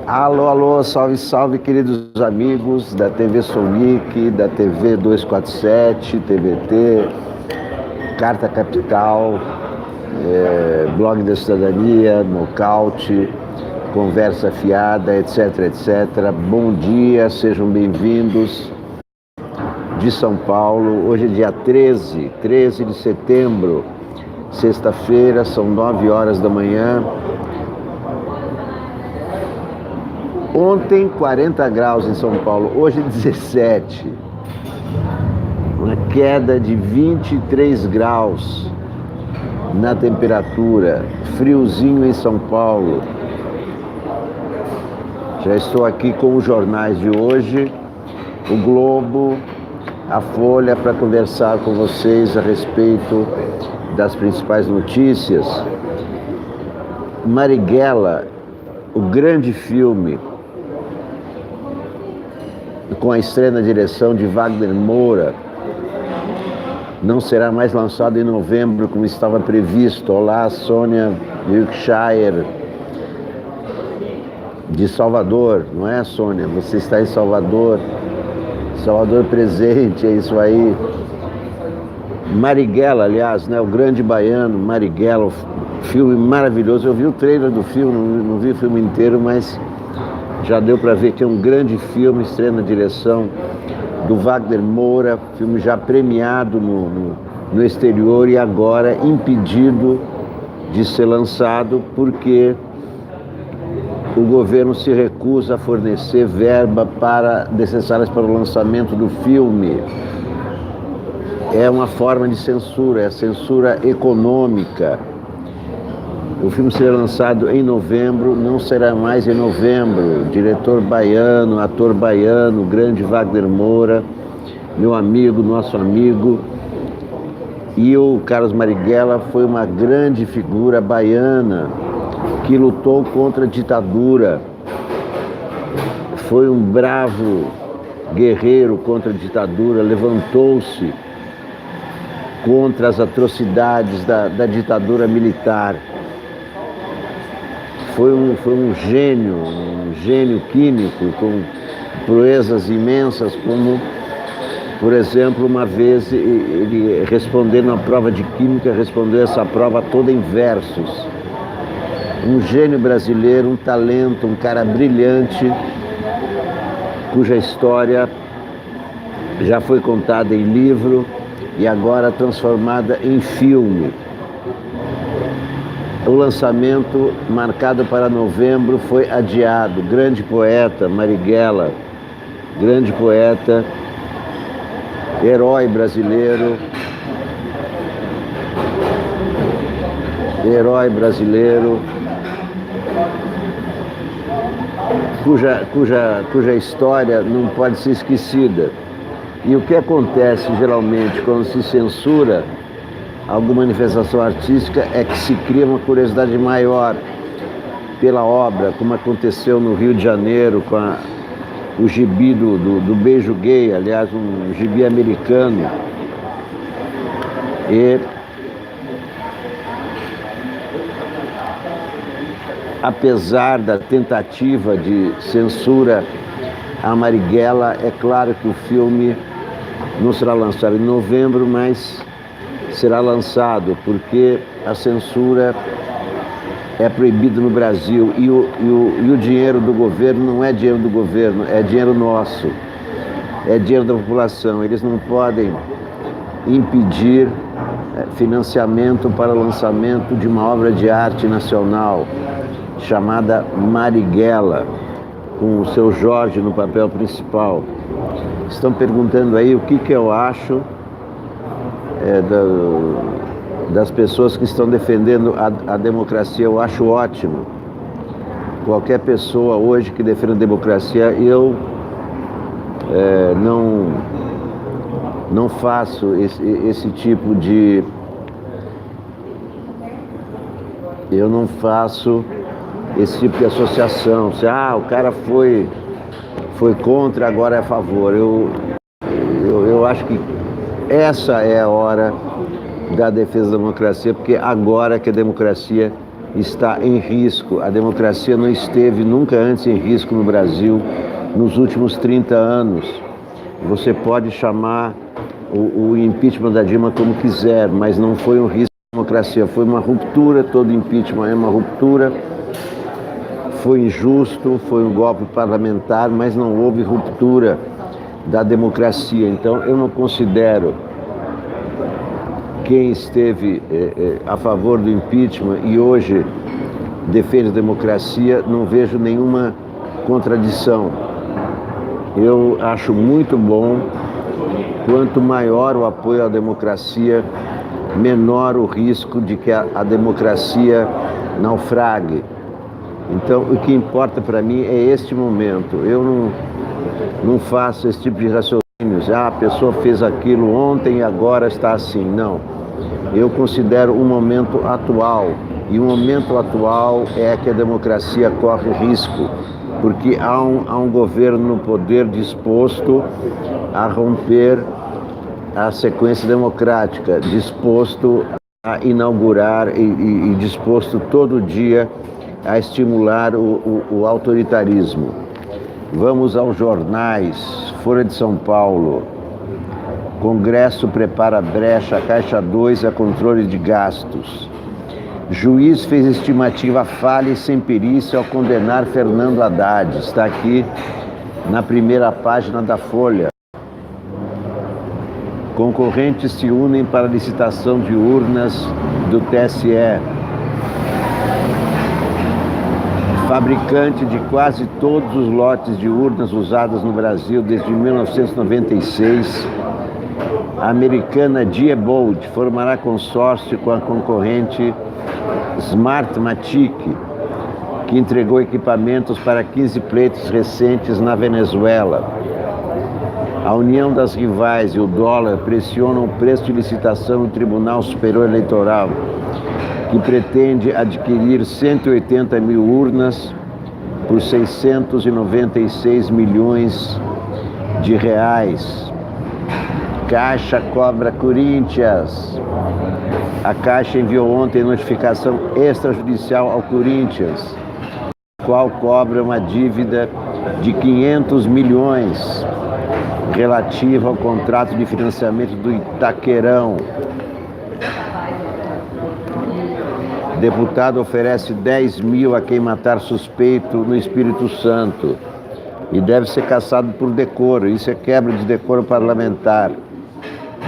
Alô, alô, salve, salve, queridos amigos da TV Sonic, da TV 247, TVT, Carta Capital, Blog da Cidadania, Nocaute, Conversa Fiada, etc, etc. Bom dia, sejam bem-vindos de São Paulo. Hoje é dia 13 de setembro, sexta-feira, são 9 horas da manhã. Ontem 40 graus em São Paulo, hoje 17. Uma queda de 23 graus na temperatura, friozinho em São Paulo. Já estou aqui com os jornais de hoje, o Globo, a Folha, para conversar com vocês a respeito das principais notícias. Marighella, o grande filme, com a estreia na direção de Wagner Moura, não será mais lançado em novembro como estava previsto. Olá, Sônia Wilkshire, de Salvador, não é, Sônia? Você está em Salvador, Salvador presente, é isso aí. Marighella, aliás, né, o grande baiano, Marighella, filme maravilhoso. Eu vi o trailer do filme, não vi o filme inteiro, mas já deu para ver que é um grande filme, estreia na direção do Wagner Moura, filme já premiado no exterior e agora impedido de ser lançado porque o governo se recusa a fornecer verba necessárias para o lançamento do filme. É uma forma de censura, é censura econômica. O filme será lançado em novembro, não será mais em novembro. Diretor baiano, ator baiano, grande Wagner Moura, meu amigo, nosso amigo. E o Carlos Marighella foi uma grande figura baiana que lutou contra a ditadura. Foi um bravo guerreiro contra a ditadura, levantou-se contra as atrocidades da ditadura militar. Foi um gênio químico, com proezas imensas, como, por exemplo, uma vez ele respondendo a prova de química, respondeu essa prova toda em versos. Um gênio brasileiro, um talento, um cara brilhante, cuja história já foi contada em livro e agora transformada em filme. O lançamento, marcado para novembro, foi adiado. Grande poeta, Marighella, grande poeta, herói brasileiro, cuja história não pode ser esquecida. E o que acontece geralmente quando se censura alguma manifestação artística é que se cria uma curiosidade maior pela obra, como aconteceu no Rio de Janeiro com o gibi do beijo gay, aliás, um gibi americano. E apesar da tentativa de censura a Marighella, é claro que o filme não será lançado em novembro, mas será lançado, porque a censura é proibida no Brasil e o dinheiro do governo não é dinheiro do governo, é dinheiro nosso, é dinheiro da população. Eles não podem impedir financiamento para o lançamento de uma obra de arte nacional chamada Marighella, com o seu Jorge no papel principal. Estão perguntando aí o que eu acho das pessoas que estão defendendo a democracia. Eu acho ótimo. Qualquer pessoa hoje que defenda a democracia, eu não faço esse tipo de... Eu não faço esse tipo de associação. O cara foi contra, agora é a favor. Eu acho que essa é a hora da defesa da democracia, porque agora que a democracia está em risco. A democracia não esteve nunca antes em risco no Brasil nos últimos 30 anos. Você pode chamar o impeachment da Dilma como quiser, mas não foi um risco da democracia, foi uma ruptura. Todo impeachment é uma ruptura. Foi injusto, foi um golpe parlamentar, mas não houve ruptura da democracia. Então eu não considero quem esteve a favor do impeachment e hoje defende a democracia, não vejo nenhuma contradição. Eu acho muito bom, quanto maior o apoio à democracia, menor o risco de que a democracia naufrague. Então, o que importa para mim é este momento. Eu não faço esse tipo de raciocínios. A pessoa fez aquilo ontem e agora está assim. Não. Eu considero um momento atual. E o momento atual é que a democracia corre risco, porque há um governo no poder disposto a romper a sequência democrática, disposto a inaugurar e disposto todo dia a estimular o autoritarismo. Vamos aos jornais. Folha de São Paulo. Congresso prepara brecha, Caixa 2 a controle de gastos. Juiz fez estimativa falha e sem perícia ao condenar Fernando Haddad. Está aqui na primeira página da Folha. Concorrentes se unem para licitação de urnas do TSE. Fabricante de quase todos os lotes de urnas usadas no Brasil desde 1996, a americana Diebold formará consórcio com a concorrente Smartmatic, que entregou equipamentos para 15 pleitos recentes na Venezuela. A união das rivais e o dólar pressionam o preço de licitação no Tribunal Superior Eleitoral, que pretende adquirir 180 mil urnas por 696 milhões de reais. Caixa cobra Corinthians. A Caixa enviou ontem notificação extrajudicial ao Corinthians, qual cobra uma dívida de 500 milhões relativa ao contrato de financiamento do Itaquerão. Deputado oferece 10 mil a quem matar suspeito no Espírito Santo e deve ser cassado por decoro. Isso é quebra de decoro parlamentar.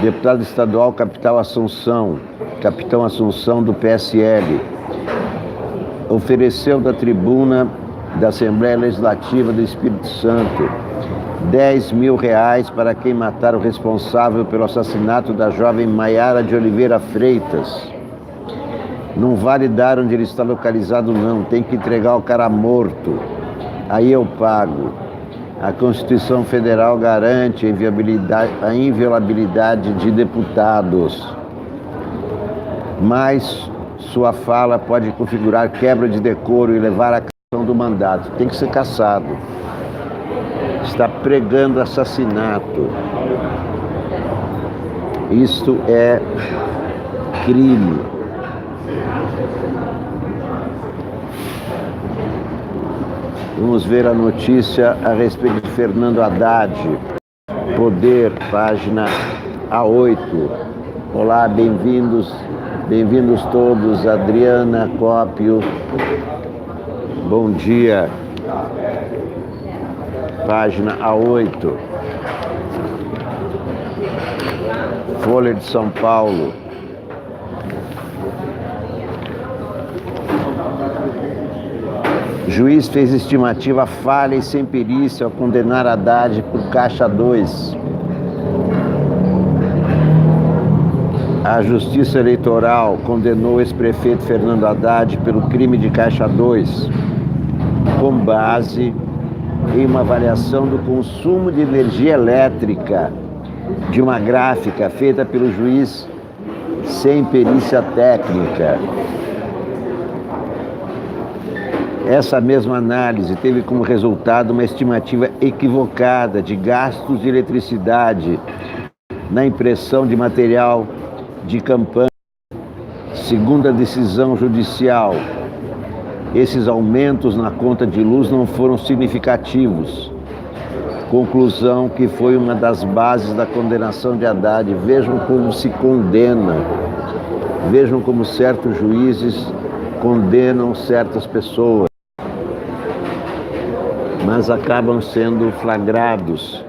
Deputado estadual Capitão Assunção do PSL, ofereceu da tribuna da Assembleia Legislativa do Espírito Santo 10 mil reais para quem matar o responsável pelo assassinato da jovem Maiara de Oliveira Freitas. Não vale dar onde ele está localizado, não. Tem que entregar o cara morto. Aí eu pago. A Constituição Federal garante a inviolabilidade de deputados. Mas sua fala pode configurar quebra de decoro e levar à cassação do mandato. Tem que ser cassado. Está pregando assassinato. Isto é crime. Vamos ver a notícia a respeito de Fernando Haddad. Poder, página A8. Olá, bem-vindos todos. Adriana Cópio. Bom dia. Página A8. Folha de São Paulo. Juiz fez estimativa falha e sem perícia ao condenar Haddad por Caixa 2. A Justiça Eleitoral condenou o ex-prefeito Fernando Haddad pelo crime de Caixa 2, com base em uma avaliação do consumo de energia elétrica de uma gráfica feita pelo juiz sem perícia técnica. Essa mesma análise teve como resultado uma estimativa equivocada de gastos de eletricidade na impressão de material de campanha. Segundo a decisão judicial, Esses aumentos na conta de luz não foram significativos. Conclusão que foi uma das bases da condenação de Haddad. Vejam como se condena, vejam como certos juízes condenam certas pessoas, mas acabam sendo flagrados.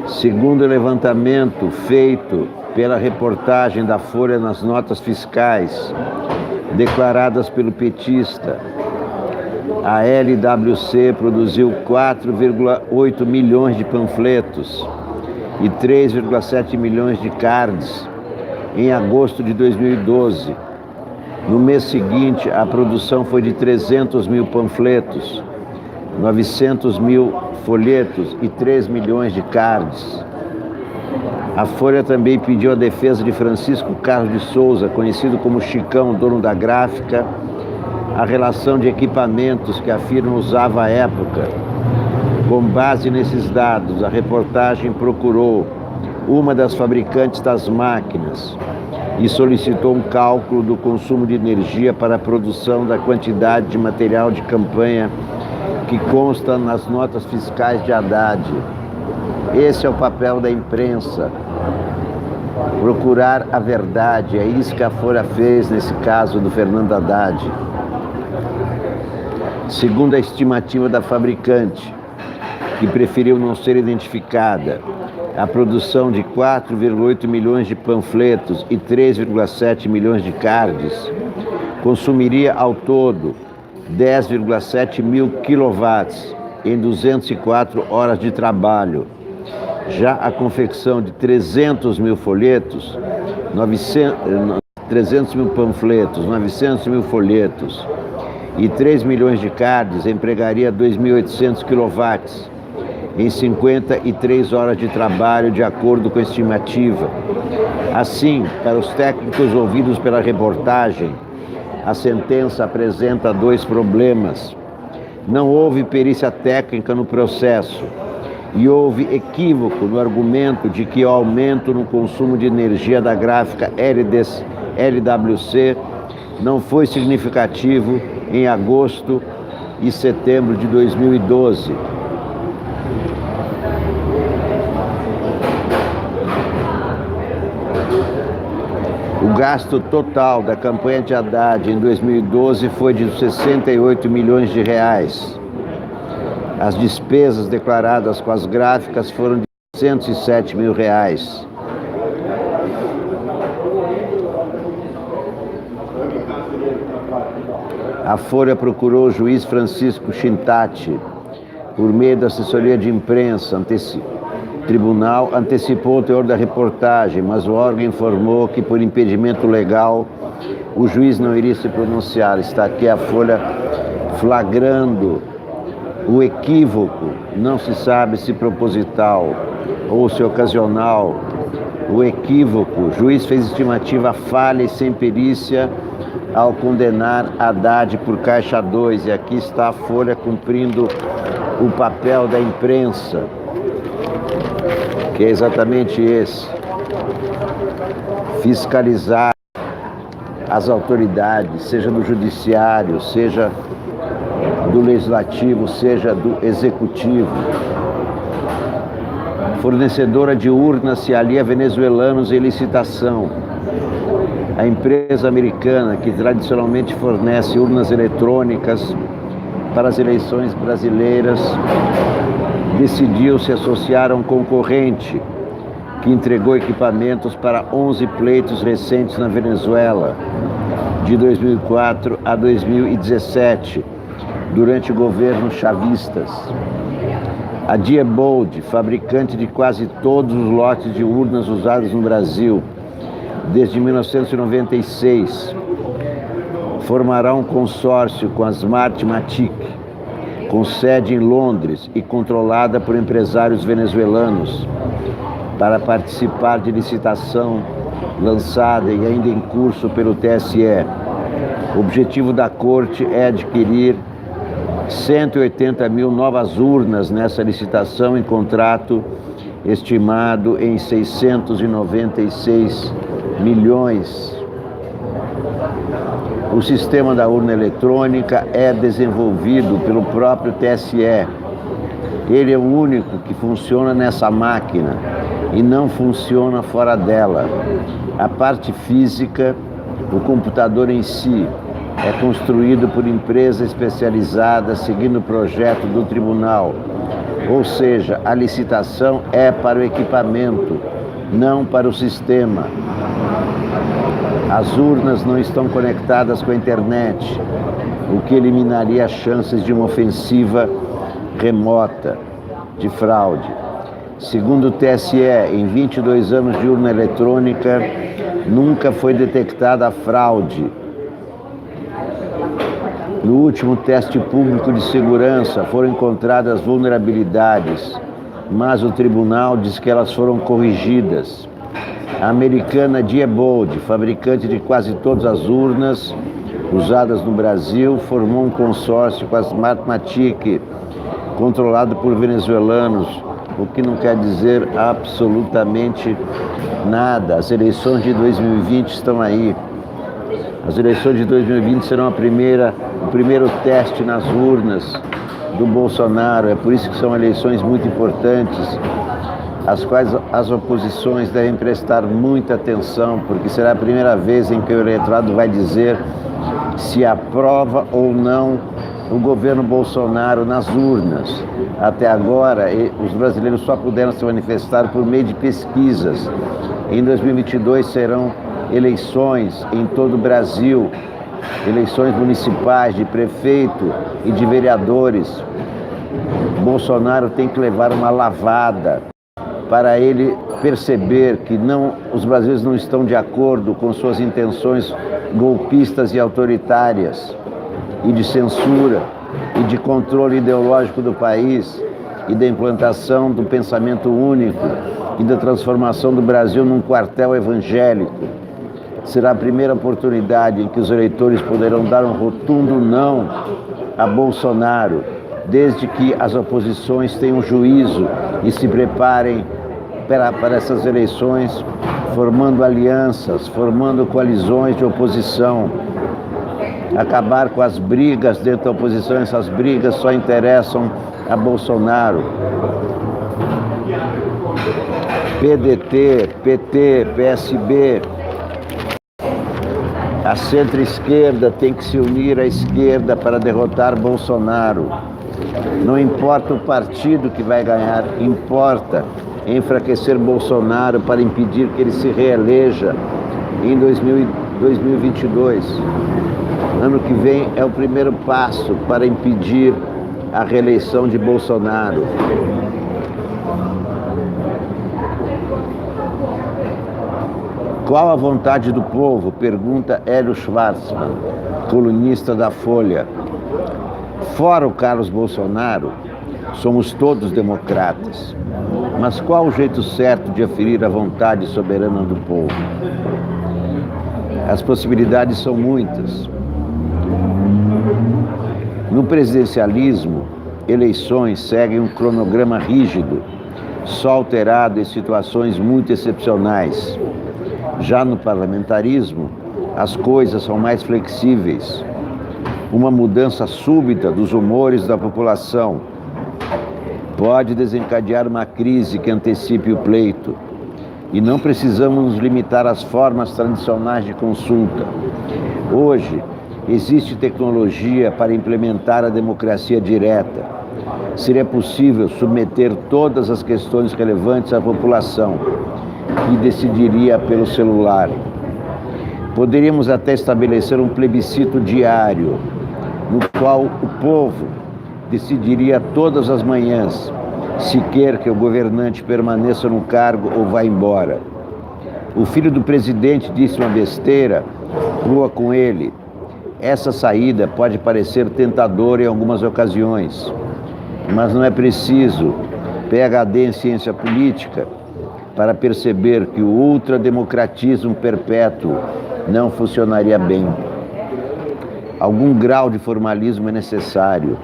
Segundo o levantamento feito pela reportagem da Folha nas notas fiscais declaradas pelo petista, a LWC produziu 4,8 milhões de panfletos e 3,7 milhões de cards em agosto de 2012. No mês seguinte, a produção foi de 300 mil panfletos, 900 mil folhetos e 3 milhões de cards. A Folha também pediu a defesa de Francisco Carlos de Souza, conhecido como Chicão, dono da gráfica, a relação de equipamentos que a firma usava à época. Com base nesses dados, a reportagem procurou uma das fabricantes das máquinas e solicitou um cálculo do consumo de energia para a produção da quantidade de material de campanha que consta nas notas fiscais de Haddad. Esse é o papel da imprensa, procurar a verdade. É isso que a Folha fez nesse caso do Fernando Haddad. Segundo a estimativa da fabricante, que preferiu não ser identificada, a produção de 4,8 milhões de panfletos e 3,7 milhões de cards consumiria ao todo 10,7 mil quilowatts em 204 horas de trabalho. Já a confecção de 300 mil folhetos, 300 mil panfletos, 900 mil folhetos e 3 milhões de cards empregaria 2.800 quilowatts em 53 horas de trabalho, de acordo com a estimativa. Assim, para os técnicos ouvidos pela reportagem, a sentença apresenta dois problemas. Não houve perícia técnica no processo e houve equívoco no argumento de que o aumento no consumo de energia da gráfica LWC não foi significativo em agosto e setembro de 2012. O gasto total da campanha de Haddad em 2012 foi de 68 milhões de reais. As despesas declaradas com as gráficas foram de 107 mil reais. A Folha procurou o juiz Francisco Chintati por meio da assessoria de imprensa. O tribunal antecipou o teor da reportagem, mas o órgão informou que, por impedimento legal, o juiz não iria se pronunciar. Está aqui a Folha flagrando o equívoco, não se sabe se proposital ou se ocasional. O equívoco, o juiz fez estimativa falha e sem perícia ao condenar Haddad por Caixa 2. E aqui está a Folha cumprindo o papel da imprensa, que é exatamente esse: fiscalizar as autoridades, seja do judiciário, seja do legislativo, seja do executivo. Fornecedora de urnas se alia a venezuelanos em licitação. A empresa americana, que tradicionalmente fornece urnas eletrônicas para as eleições brasileiras, decidiu se associar a um concorrente que entregou equipamentos para 11 pleitos recentes na Venezuela, de 2004 a 2017, durante o governo chavistas. A Diebold, fabricante de quase todos os lotes de urnas usados no Brasil desde 1996, formará um consórcio com a Smartmatic, com sede em Londres e controlada por empresários venezuelanos, para participar de licitação lançada e ainda em curso pelo TSE. O objetivo da corte é adquirir 180 mil novas urnas nessa licitação, em contrato estimado em 696 milhões. O sistema da urna eletrônica é desenvolvido pelo próprio TSE. Ele é o único que funciona nessa máquina e não funciona fora dela. A parte física, o computador em si, é construído por empresa especializada seguindo o projeto do tribunal. Ou seja, a licitação é para o equipamento, não para o sistema. As urnas não estão conectadas com a internet, o que eliminaria as chances de uma ofensiva remota de fraude. Segundo o TSE, em 22 anos de urna eletrônica, nunca foi detectada a fraude. No último teste público de segurança foram encontradas vulnerabilidades, mas o tribunal diz que elas foram corrigidas. A americana Diebold, fabricante de quase todas as urnas usadas no Brasil, formou um consórcio com a Smartmatic, controlado por venezuelanos, o que não quer dizer absolutamente nada. As eleições de 2020 estão aí. As eleições de 2020 serão o primeiro teste nas urnas do Bolsonaro. É por isso que são eleições muito importantes, às quais as oposições devem prestar muita atenção, porque será a primeira vez em que o eleitorado vai dizer se aprova ou não o governo Bolsonaro nas urnas. Até agora, os brasileiros só puderam se manifestar por meio de pesquisas. Em 2022 serão eleições em todo o Brasil, eleições municipais, de prefeito e de vereadores. Bolsonaro tem que levar uma lavada para ele perceber que os brasileiros não estão de acordo com suas intenções golpistas e autoritárias, e de censura, e de controle ideológico do país, e da implantação do pensamento único, e da transformação do Brasil num quartel evangélico. Será a primeira oportunidade em que os eleitores poderão dar um rotundo não a Bolsonaro, desde que as oposições tenham juízo e se preparem para essas eleições, formando alianças, formando coalizões de oposição, acabar com as brigas dentro da oposição. Essas brigas só interessam a Bolsonaro. PDT, PT, PSB, a centro-esquerda tem que se unir à esquerda para derrotar Bolsonaro. Não importa o partido que vai ganhar, importa enfraquecer Bolsonaro para impedir que ele se reeleja em 2022. Ano que vem é o primeiro passo para impedir a reeleição de Bolsonaro. Qual a vontade do povo? Pergunta Hélio Schwartzman, colunista da Folha. Fora o Carlos Bolsonaro, somos todos democratas. Mas qual o jeito certo de aferir a vontade soberana do povo? As possibilidades são muitas. No presidencialismo, eleições seguem um cronograma rígido, só alterado em situações muito excepcionais. Já no parlamentarismo, as coisas são mais flexíveis. Uma mudança súbita dos humores da população pode desencadear uma crise que antecipe o pleito. E não precisamos nos limitar às formas tradicionais de consulta. Hoje, existe tecnologia para implementar a democracia direta. Seria possível submeter todas as questões relevantes à população, que decidiria pelo celular. Poderíamos até estabelecer um plebiscito diário, no qual o povo decidiria todas as manhãs se quer que o governante permaneça no cargo ou vá embora. O filho do presidente disse uma besteira, rua com ele. Essa saída pode parecer tentadora em algumas ocasiões, mas não é preciso PhD em ciência política para perceber que o ultrademocratismo perpétuo não funcionaria bem. Algum grau de formalismo é necessário.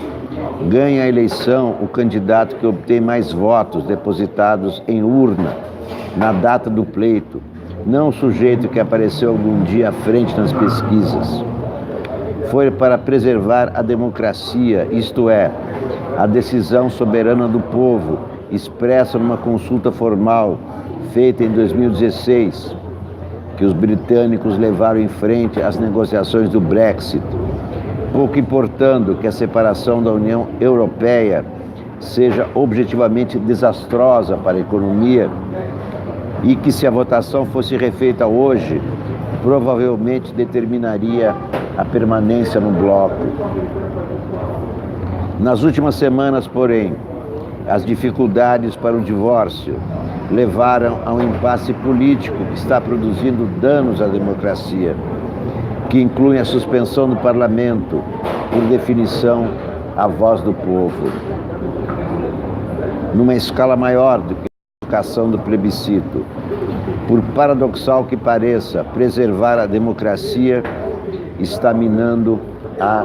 Ganha a eleição o candidato que obtém mais votos depositados em urna na data do pleito, não o sujeito que apareceu algum dia à frente nas pesquisas. Foi para preservar a democracia, isto é, a decisão soberana do povo, expressa numa consulta formal feita em 2016, que os britânicos levaram em frente as negociações do Brexit, pouco importando que a separação da União Europeia seja objetivamente desastrosa para a economia e que, se a votação fosse refeita hoje, provavelmente determinaria a permanência no bloco. Nas últimas semanas, porém, as dificuldades para o divórcio levaram a um impasse político que está produzindo danos à democracia, que incluem a suspensão do parlamento, por definição, a voz do povo. Numa escala maior do que a educação do plebiscito, por paradoxal que pareça, preservar a democracia está minando a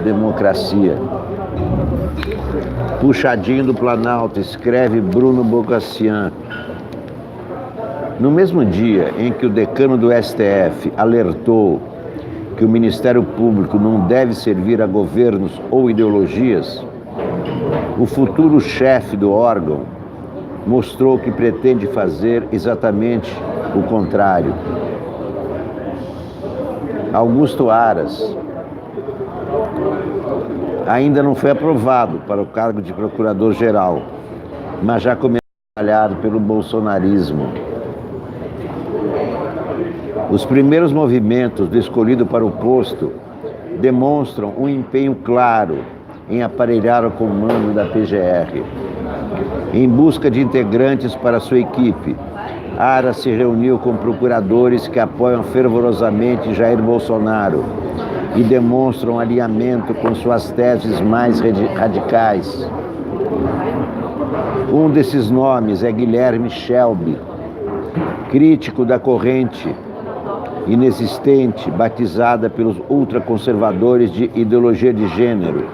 democracia. Puxadinho do Planalto, escreve Bruno Bocassian. No mesmo dia em que o decano do STF alertou que o Ministério Público não deve servir a governos ou ideologias, o futuro chefe do órgão mostrou que pretende fazer exatamente o contrário. Augusto Aras ainda não foi aprovado para o cargo de procurador-geral, mas já começou a trabalhar pelo bolsonarismo. Os primeiros movimentos do escolhido para o posto demonstram um empenho claro em aparelhar o comando da PGR. Em busca de integrantes para sua equipe, Aras se reuniu com procuradores que apoiam fervorosamente Jair Bolsonaro e demonstram alinhamento com suas teses mais radicais. Um desses nomes é Guilherme Shelby, crítico da corrente inexistente batizada pelos ultraconservadores de ideologia de gênero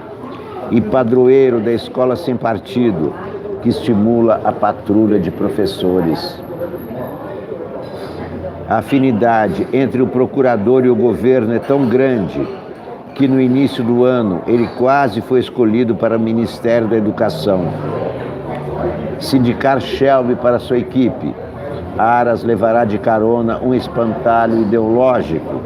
e padroeiro da escola sem partido, que estimula a patrulha de professores. A afinidade entre o procurador e o governo é tão grande que no início do ano ele quase foi escolhido para o Ministério da Educação. Se indicar Shelby para sua equipe, Aras levará de carona um espantalho ideológico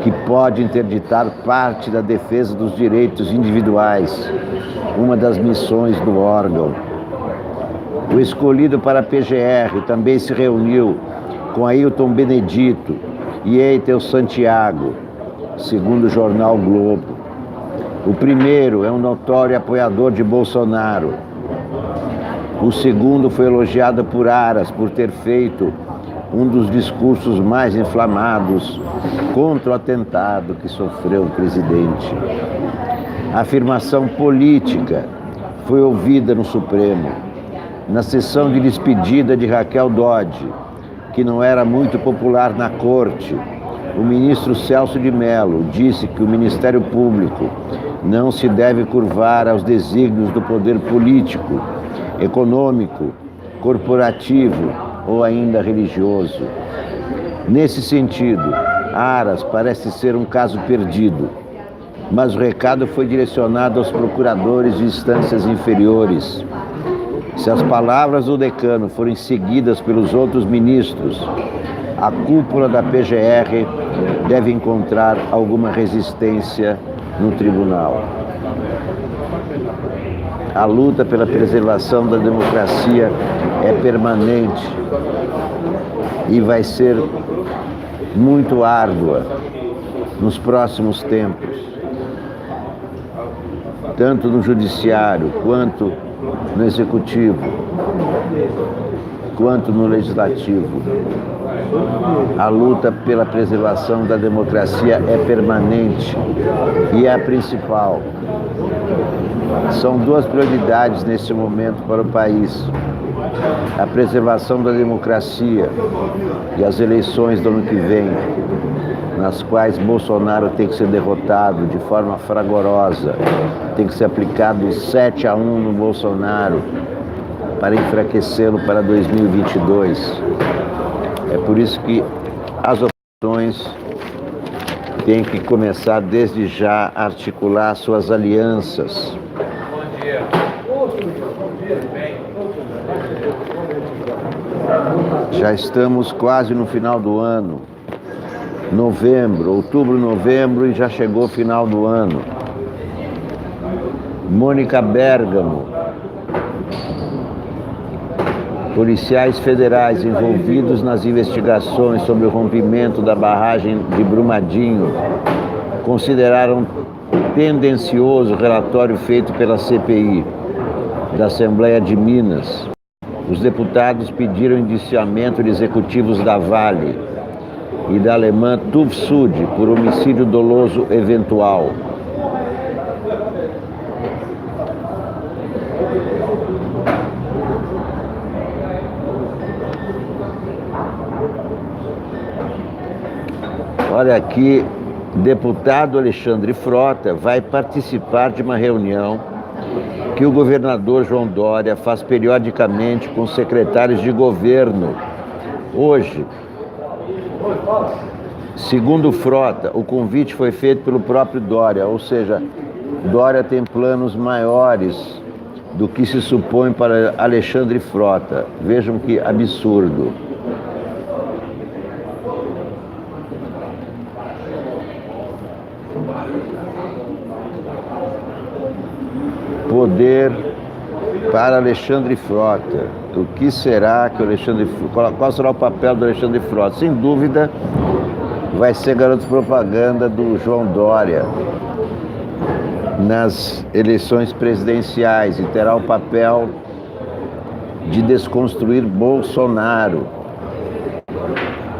que pode interditar parte da defesa dos direitos individuais, uma das missões do órgão. O escolhido para a PGR também se reuniu com Ailton Benedito e Eitel Santiago, segundo o jornal Globo. O primeiro é um notório apoiador de Bolsonaro. O segundo foi elogiado por Aras por ter feito um dos discursos mais inflamados contra o atentado que sofreu o presidente. A afirmação política foi ouvida no Supremo. Na sessão de despedida de Raquel Dodge, que não era muito popular na corte, o ministro Celso de Mello disse que o Ministério Público não se deve curvar aos desígnios do poder político, econômico, corporativo ou ainda religioso. Nesse sentido, Aras parece ser um caso perdido, mas o recado foi direcionado aos procuradores de instâncias inferiores. Se as palavras do decano forem seguidas pelos outros ministros, a cúpula da PGR deve encontrar alguma resistência no tribunal. A luta pela preservação da democracia é permanente e vai ser muito árdua nos próximos tempos, tanto no judiciário quanto no executivo, quanto no legislativo. A luta pela preservação da democracia é permanente e é a principal. São duas prioridades neste momento para o país: a preservação da democracia e as eleições do ano que vem, nas quais Bolsonaro tem que ser derrotado de forma fragorosa, tem que ser aplicado 7-1 no Bolsonaro para enfraquecê-lo para 2022. É por isso que as oposições têm que começar desde já a articular suas alianças. Bom dia. Já estamos quase no final do ano. Outubro, novembro, e já chegou o final do ano. Mônica Bergamo. Policiais federais envolvidos nas investigações sobre o rompimento da barragem de Brumadinho consideraram tendencioso o relatório feito pela CPI da Assembleia de Minas. Os deputados pediram indiciamento de executivos da Vale e da alemã Tufsud por homicídio doloso eventual. Olha aqui, deputado Alexandre Frota vai participar de uma reunião que o governador João Dória faz periodicamente com secretários de governo. Hoje, segundo Frota, o convite foi feito pelo próprio Dória, ou seja, Dória tem planos maiores do que se supõe para Alexandre Frota. Vejam que absurdo. Poder para Alexandre Frota. O que será que o Alexandre... Qual será o papel do Alexandre Frota? Sem dúvida, vai ser garoto propaganda do João Dória nas eleições presidenciais e terá o papel de desconstruir Bolsonaro.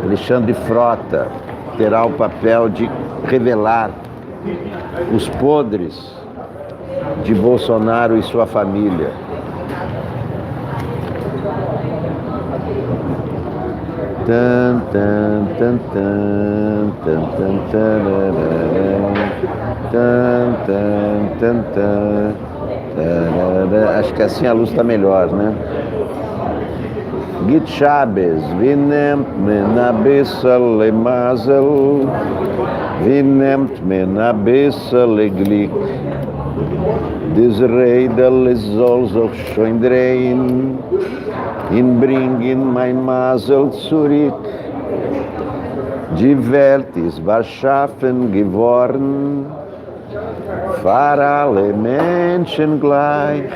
Alexandre Frota terá o papel de revelar os podres de Bolsonaro e sua família. Tan, tan, tan, tan, tan, tan, tan, tan, tan, tan, tan. Acho que assim a luz está melhor, né? Git Chabes, vinemt men abissal le mazel, vinemt men abissal le glick. Des Redel soll auch schon drehen, in bringen mein Masel zurück. Die Welt ist beschaffen geworden, für alle Menschen gleich.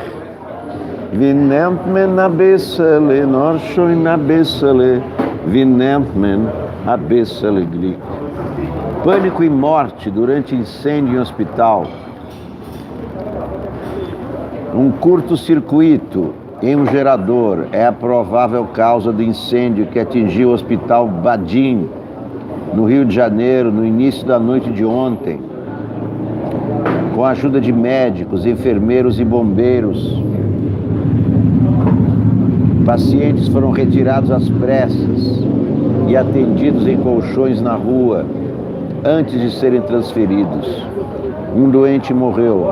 Wie nennt man ein bisschen, nur schon ein bisschen, wie nennt man ein bisschen Glück? Pânico e morte durante incêndio em hospital. Um curto-circuito em um gerador é a provável causa do incêndio que atingiu o Hospital Badim, no Rio de Janeiro, no início da noite de ontem. Com a ajuda de médicos, enfermeiros e bombeiros, pacientes foram retirados às pressas e atendidos em colchões na rua antes de serem transferidos. Um doente morreu,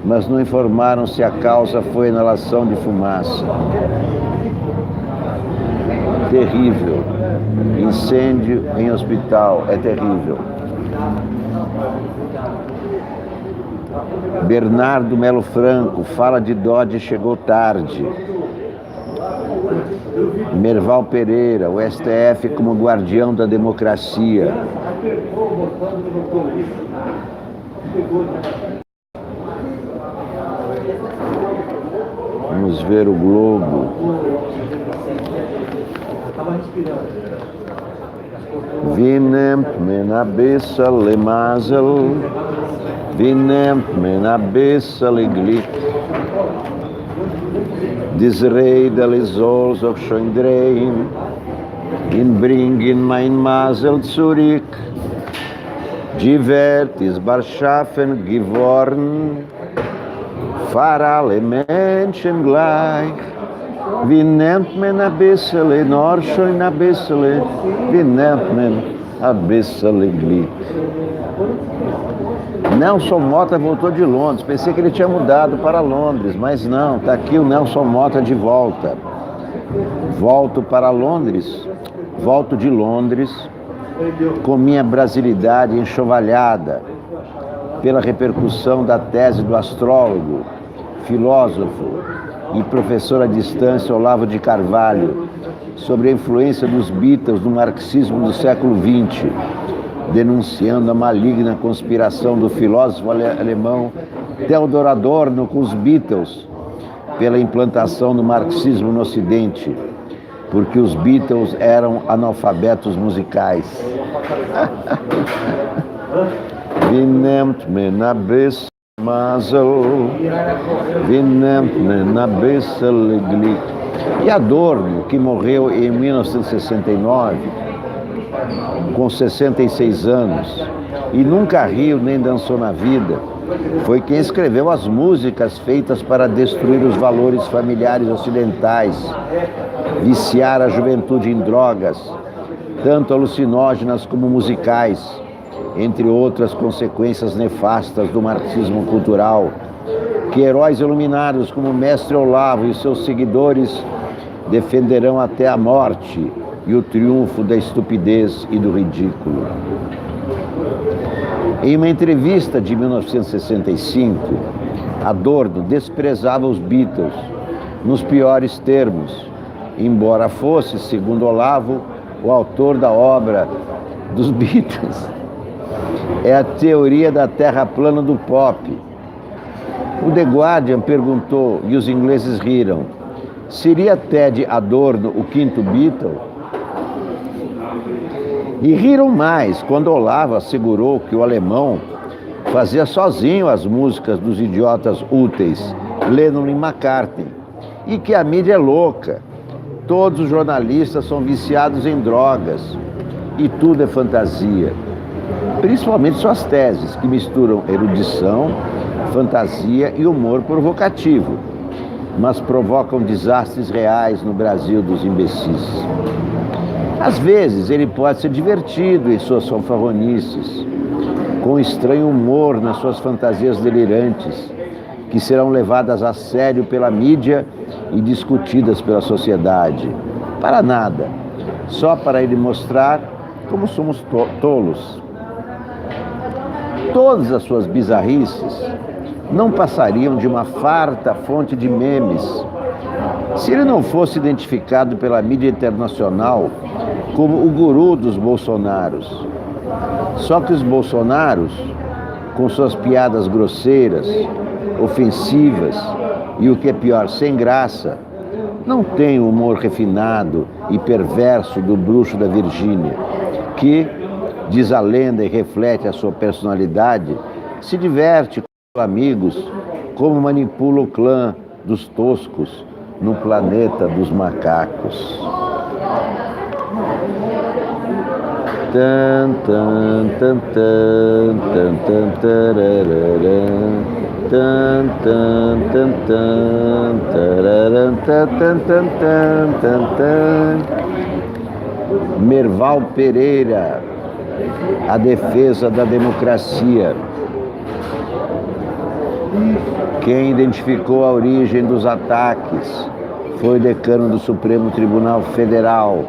mas não informaram se a causa foi inalação de fumaça. Terrível. Incêndio em hospital é terrível. Bernardo Melo Franco fala de Dodge chegou tarde. Merval Pereira, o STF como guardião da democracia. Vamos ver o Globo. Vinem men abissa le mazel, vinem men abissa le glick. Des Redel soll auch schon drehen, in bringen mein Masel zurück. Die Welt ist beschaffen geworden, für alle Menschen gleich. Wie nennt man ein bisschen, nur schon ein bisschen, wie nennt man ein bisschen Glück? Nelson Motta voltou de Londres. Pensei que ele tinha mudado para Londres, mas não, está aqui o Nelson Motta de volta. Volto para Londres, volto de Londres com minha brasilidade enxovalhada pela repercussão da tese do astrólogo, filósofo e professor à distância Olavo de Carvalho sobre a influência dos Beatles no marxismo do século XX, denunciando a maligna conspiração do filósofo alemão Theodor Adorno com os Beatles pela implantação do marxismo no Ocidente, porque os Beatles eram analfabetos musicais. Wie nimmt man ein bisschen Masel, wie nimmt man ein bisschen Glück. E Adorno, que morreu em 1969, com 66 anos, e nunca riu nem dançou na vida, foi quem escreveu as músicas feitas para destruir os valores familiares ocidentais, viciar a juventude em drogas, tanto alucinógenas como musicais, entre outras consequências nefastas do marxismo cultural, que heróis iluminados como Mestre Olavo e seus seguidores defenderão até a morte e o triunfo da estupidez e do ridículo. Em uma entrevista de 1965, Adorno desprezava os Beatles nos piores termos, embora fosse, segundo Olavo, o autor da obra dos Beatles. É a teoria da terra plana do pop. O The Guardian perguntou, e os ingleses riram, seria Ted Adorno o quinto Beatle? E riram mais quando Olavo assegurou que o alemão fazia sozinho as músicas dos idiotas úteis, Lennon e McCartney, e que a mídia é louca, todos os jornalistas são viciados em drogas e tudo é fantasia. Principalmente suas teses, que misturam erudição, fantasia e humor provocativo, mas provocam desastres reais no Brasil dos imbecis. Às vezes ele pode ser divertido em suas fanfarronices, com estranho humor nas suas fantasias delirantes, que serão levadas a sério pela mídia e discutidas pela sociedade. Para nada, só para ele mostrar como somos tolos. Todas as suas bizarrices não passariam de uma farta fonte de memes se ele não fosse identificado pela mídia internacional como o guru dos bolsonaros. Só que os bolsonaros, com suas piadas grosseiras, ofensivas e, o que é pior, sem graça, não têm o humor refinado e perverso do bruxo da Virgínia, que, diz a lenda e reflete a sua personalidade, se diverte com amigos como manipula o clã dos toscos no planeta dos macacos. Tan, tan, tan, tan, tan, tan, tararara. Tan, tan, tan, tan, tararara, tan, tan, tan, tan, tan. Merval Pereira, a defesa da democracia. Quem identificou a origem dos ataques foi o decano do Supremo Tribunal Federal,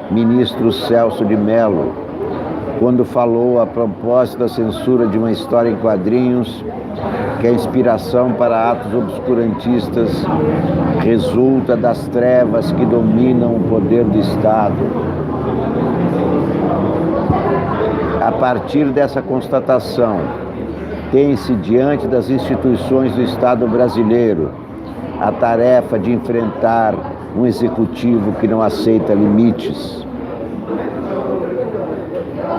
ministro Celso de Mello, quando falou a propósito da censura de uma história em quadrinhos que a inspiração para atos obscurantistas resulta das trevas que dominam o poder do Estado. A partir dessa constatação, tem-se diante das instituições do Estado brasileiro a tarefa de enfrentar um executivo que não aceita limites.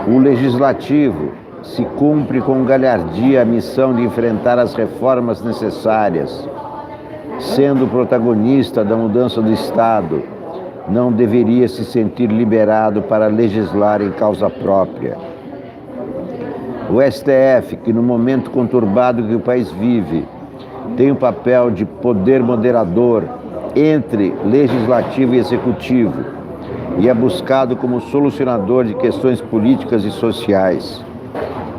O legislativo se cumpre com galhardia a missão de enfrentar as reformas necessárias. Sendo protagonista da mudança do Estado, não deveria se sentir liberado para legislar em causa própria. O STF, que no momento conturbado que o país vive, tem o papel de poder moderador entre legislativo e executivo e é buscado como solucionador de questões políticas e sociais,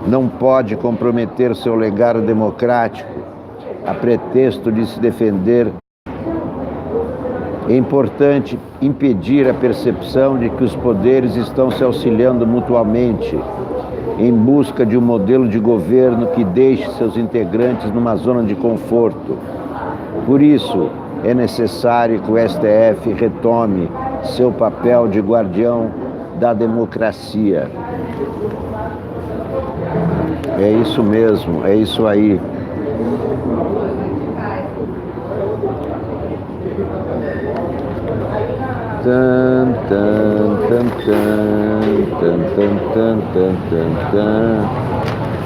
não pode comprometer seu legado democrático a pretexto de se defender É importante impedir a percepção de que os poderes estão se auxiliando mutuamente em busca de um modelo de governo que deixe seus integrantes numa zona de conforto. Por isso, é necessário que o STF retome seu papel de guardião da democracia. É isso mesmo, é isso aí. Tan, tan, tan, tan, tan, tan, tan, tan, tan.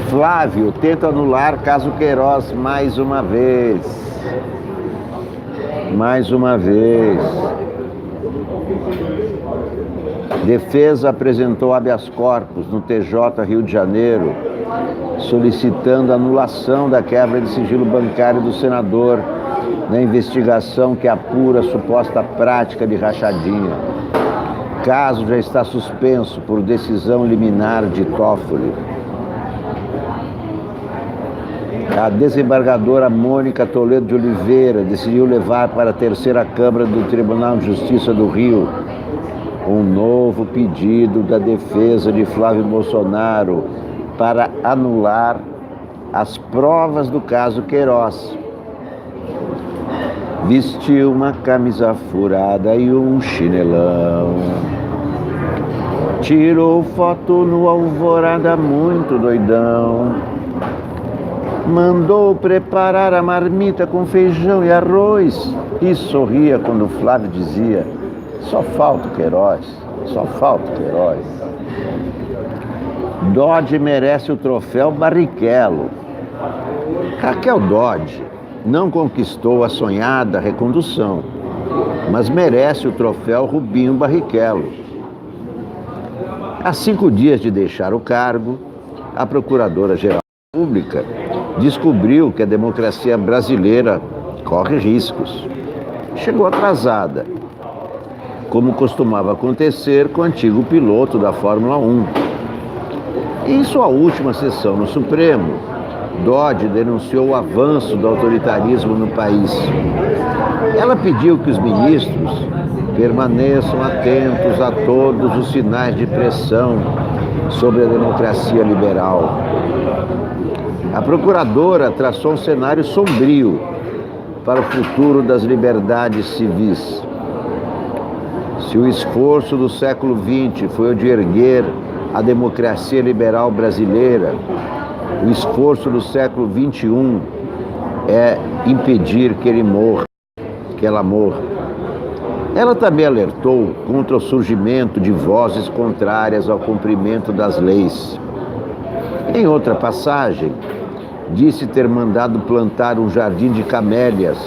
Flávio tenta anular caso Queiroz mais uma vez. Mais uma vez. Defesa apresentou habeas corpus no TJ Rio de Janeiro, solicitando a anulação da quebra de sigilo bancário do senador na investigação que apura a suposta prática de rachadinha. O caso já está suspenso por decisão liminar de Toffoli. A desembargadora Mônica Toledo de Oliveira decidiu levar para a terceira Câmara do Tribunal de Justiça do Rio um novo pedido da defesa de Flávio Bolsonaro para anular as provas do caso Queiroz. Vestiu uma camisa furada e um chinelão. Tirou foto no Alvorada muito doidão. Mandou preparar a marmita com feijão e arroz. E sorria quando Flávio dizia: só falta o Queiroz, só falta o Queiroz. Dodge merece o troféu Barrichello. Raquel Dodge não conquistou a sonhada recondução, mas merece o troféu Rubinho Barrichello. Há 5 dias de deixar o cargo, a Procuradora-Geral da República descobriu que a democracia brasileira corre riscos. Chegou atrasada, como costumava acontecer com o antigo piloto da Fórmula 1. Em sua última sessão no Supremo, Dodge denunciou o avanço do autoritarismo no país. Ela pediu que os ministros permaneçam atentos a todos os sinais de pressão sobre a democracia liberal. A procuradora traçou um cenário sombrio para o futuro das liberdades civis. Se o esforço do século XX foi o de erguer a democracia liberal brasileira, o esforço do século XXI é impedir que ele morra, que ela morra. Ela também alertou contra o surgimento de vozes contrárias ao cumprimento das leis. Em outra passagem, disse ter mandado plantar um jardim de camélias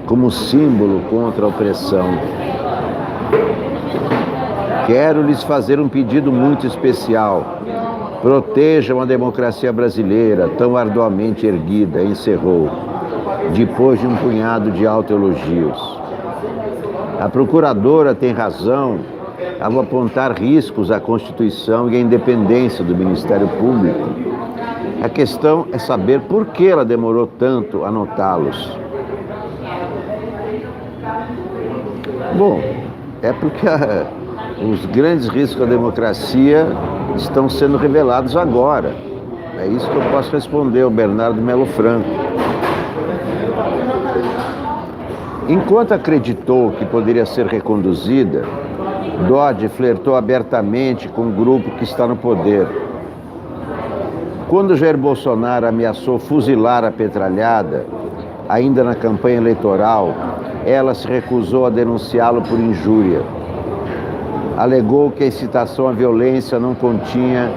como símbolo contra a opressão. Quero lhes fazer um pedido muito especial. Protejam a democracia brasileira, tão arduamente erguida, encerrou, depois de um punhado de autoelogios. A procuradora tem razão ao apontar riscos à Constituição e à independência do Ministério Público. A questão é saber por que ela demorou tanto a notá-los. Bom, é porque os grandes riscos à democracia estão sendo revelados agora. É isso que eu posso responder ao Bernardo Melo Franco. Enquanto acreditou que poderia ser reconduzida, Dodge flertou abertamente com o grupo que está no poder. Quando Jair Bolsonaro ameaçou fuzilar a petralhada, ainda na campanha eleitoral, ela se recusou a denunciá-lo por injúria. Alegou que a incitação à violência não continha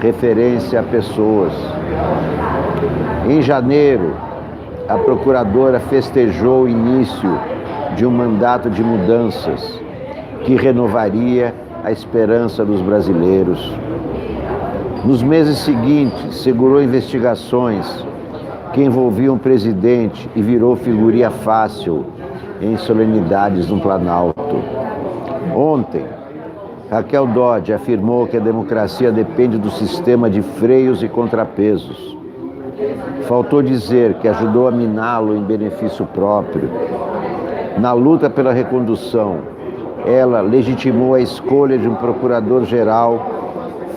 referência a pessoas. Em janeiro, a procuradora festejou o início de um mandato de mudanças que renovaria a esperança dos brasileiros. Nos meses seguintes, segurou investigações que envolviam o presidente e virou figurinha fácil em solenidades no Planalto. Ontem, Raquel Dodge afirmou que a democracia depende do sistema de freios e contrapesos. Faltou dizer que ajudou a miná-lo em benefício próprio. Na luta pela recondução, ela legitimou a escolha de um procurador-geral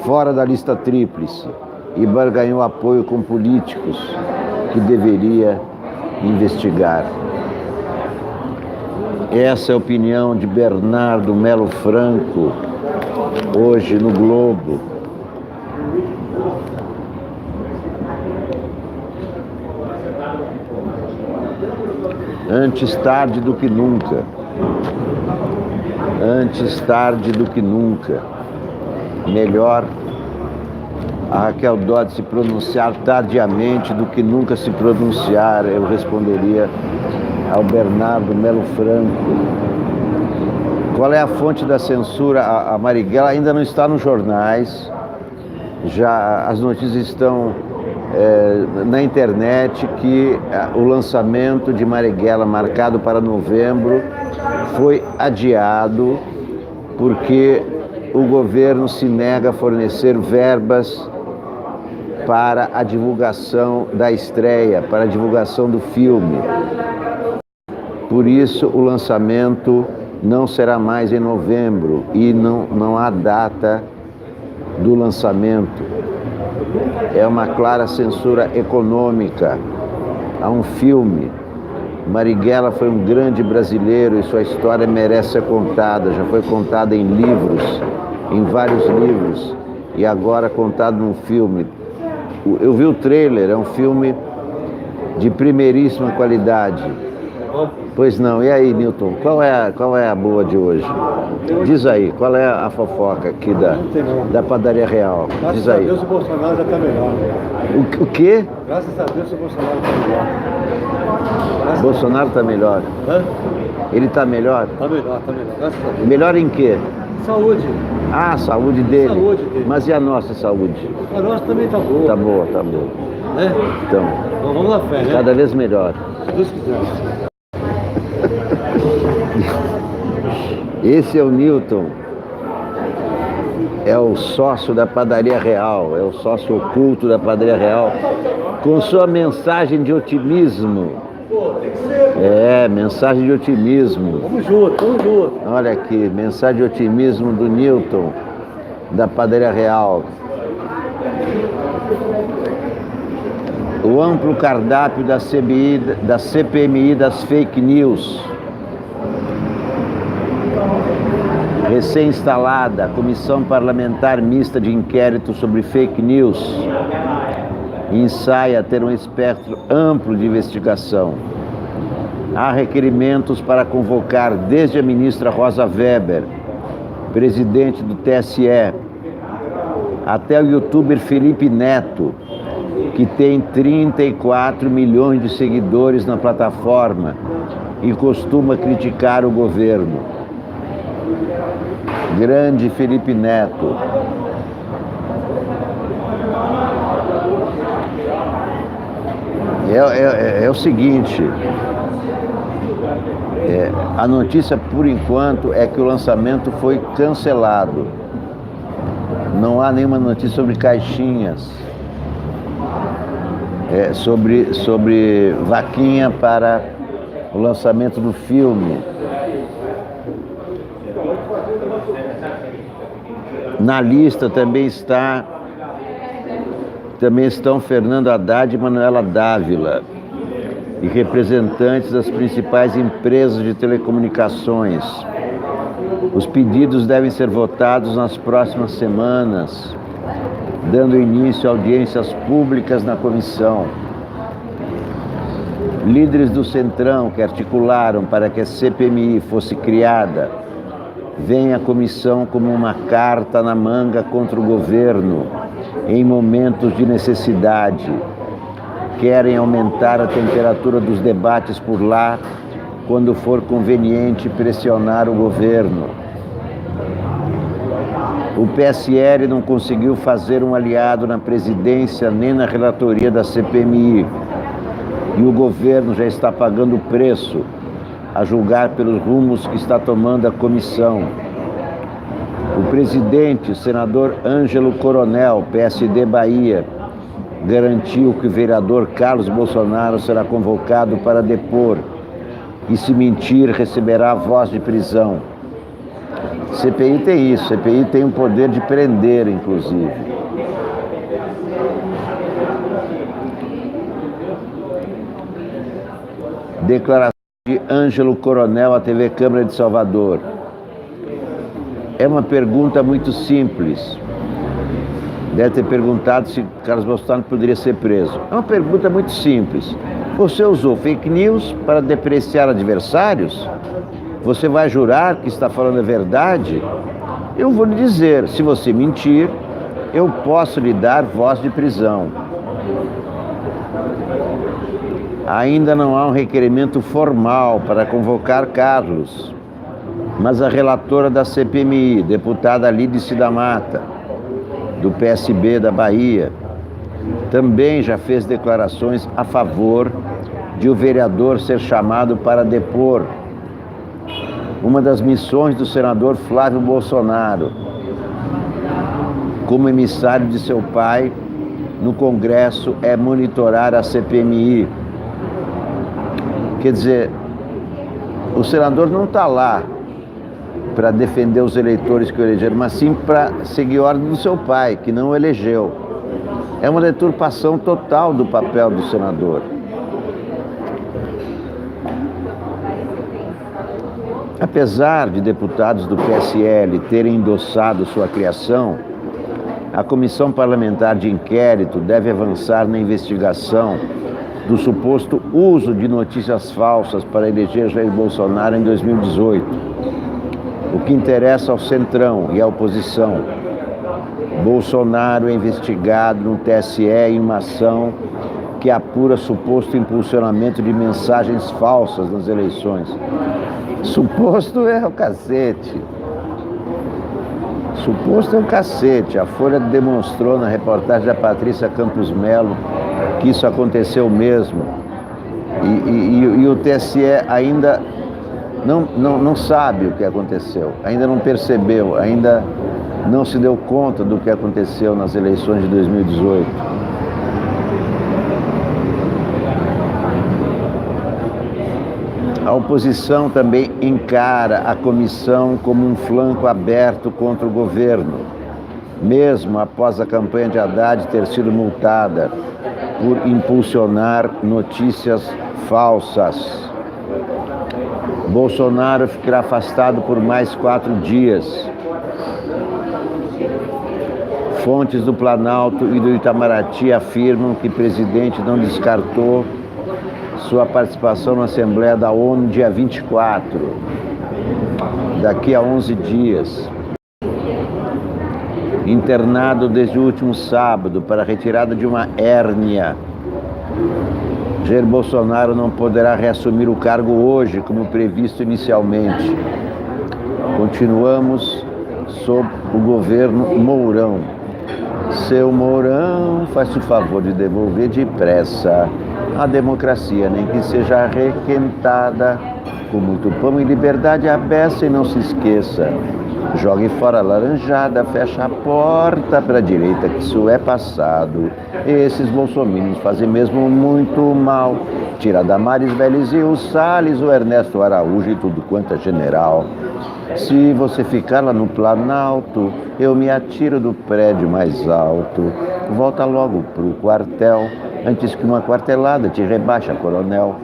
fora da lista tríplice e barganhou apoio com políticos que deveria investigar. Essa é a opinião de Bernardo Melo Franco, hoje no Globo. Antes tarde do que nunca. Antes tarde do que nunca. Melhor a Raquel Dodge se pronunciar tardiamente do que nunca se pronunciar, eu responderia ao Bernardo Melo Franco. Qual é a fonte da censura? A Marighella ainda não está nos jornais, já as notícias estão na internet que o lançamento de Marighella, marcado para novembro, foi adiado porque o governo se nega a fornecer verbas para a divulgação da estreia, para a divulgação do filme. Por isso, o lançamento não será mais em novembro e não há data do lançamento. É uma clara censura econômica a um filme. Marighella foi um grande brasileiro e sua história merece ser contada. Já foi contada em livros, em vários livros, e agora contado num filme. Eu vi o trailer, é um filme de primeiríssima qualidade. Pois não, e aí, Newton, qual é a boa de hoje? Diz aí, qual é a fofoca aqui da Padaria Real? Diz aí. Graças a Deus o Bolsonaro já está melhor. O quê? Graças a Deus o Bolsonaro está melhor. Bolsonaro está melhor. Hã? Ele está melhor? Está melhor, graças a Deus. Melhor em quê? Saúde. Ah, a saúde dele. Saúde dele. Mas e a nossa saúde? A nossa também está boa. Tá boa, tá boa. Né? Então, Vamos na fé, né? cada vez melhor. Se Deus quiser. Esse é o Newton, é o sócio da Padaria Real, é o sócio oculto da Padaria Real, com sua mensagem de otimismo. Mensagem de otimismo. Vamos junto. Olha aqui, mensagem de otimismo do Newton, da Padaria Real. O amplo cardápio da CPMI das fake news. Recém-instalada, Comissão Parlamentar Mista de Inquérito sobre Fake News ensaia ter um espectro amplo de investigação. Há requerimentos para convocar desde a ministra Rosa Weber, presidente do TSE, até o youtuber Felipe Neto, que tem 34 milhões de seguidores na plataforma e costuma criticar o governo. Grande Felipe Neto. É o seguinte, a notícia por enquanto é que o lançamento foi cancelado. Não há nenhuma notícia sobre caixinhas, sobre vaquinha para o lançamento do filme. Na lista também estão Fernando Haddad e Manuela Dávila, e representantes das principais empresas de telecomunicações. Os pedidos devem ser votados nas próximas semanas, dando início a audiências públicas na comissão. Líderes do Centrão que articularam para que a CPMI fosse criada veem a comissão como uma carta na manga contra o governo em momentos de necessidade. Querem aumentar a temperatura dos debates por lá quando for conveniente pressionar o governo. O PSL não conseguiu fazer um aliado na presidência nem na relatoria da CPMI. E o governo já está pagando o preço, a julgar pelos rumos que está tomando a comissão. O presidente, o senador Ângelo Coronel, PSD Bahia, garantiu que o vereador Carlos Bolsonaro será convocado para depor e se mentir receberá voz de prisão. CPI tem isso, CPI tem o poder de prender, inclusive. Declaração de Ângelo Coronel à TV Câmara de Salvador. É uma pergunta muito simples. Deve ter perguntado se Carlos Bolsonaro poderia ser preso. É uma pergunta muito simples. Você usou fake news para depreciar adversários? Você vai jurar que está falando a verdade? Eu vou lhe dizer, se você mentir, eu posso lhe dar voz de prisão. Ainda não há um requerimento formal para convocar Carlos, mas a relatora da CPMI, deputada Lídice da Mata, do PSB da Bahia, também já fez declarações a favor de o vereador ser chamado para depor. Uma das missões do senador Flávio Bolsonaro, como emissário de seu pai no Congresso, é monitorar a CPMI. Quer dizer, o senador não está lá para defender os eleitores que o elegeram, mas sim para seguir a ordem do seu pai, que não o elegeu. É uma deturpação total do papel do senador. Apesar de deputados do PSL terem endossado sua criação, a Comissão Parlamentar de Inquérito deve avançar na investigação do suposto uso de notícias falsas para eleger Jair Bolsonaro em 2018. O que interessa ao Centrão e à oposição. Bolsonaro é investigado no TSE em uma ação que apura suposto impulsionamento de mensagens falsas nas eleições. Suposto é o cacete. Suposto é o cacete. A Folha demonstrou na reportagem da Patrícia Campos Melo que isso aconteceu mesmo. E o TSE ainda não sabe o que aconteceu, ainda não percebeu, ainda não se deu conta do que aconteceu nas eleições de 2018. A oposição também encara a comissão como um flanco aberto contra o governo, mesmo após a campanha de Haddad ter sido multada por impulsionar notícias falsas. Bolsonaro ficará afastado por mais 4 dias. Fontes do Planalto e do Itamaraty afirmam que o presidente não descartou sua participação na Assembleia da ONU dia 24, daqui a 11 dias. Internado desde o último sábado para a retirada de uma hérnia. Jair Bolsonaro não poderá reassumir o cargo hoje, como previsto inicialmente. Continuamos sob o governo Mourão. Seu Mourão, faz o favor de devolver depressa a democracia, nem que seja requentada, com muito pão e liberdade a beça, e não se esqueça, jogue fora a laranjada, fecha a porta para a direita, que isso é passado. Esses bolsominions fazem mesmo muito mal. Tira Damares Vélez e o Salles, o Ernesto Araújo e tudo quanto é general. Se você ficar lá no Planalto, eu me atiro do prédio mais alto. Volta logo pro quartel, antes que uma quartelada te rebaixa, coronel.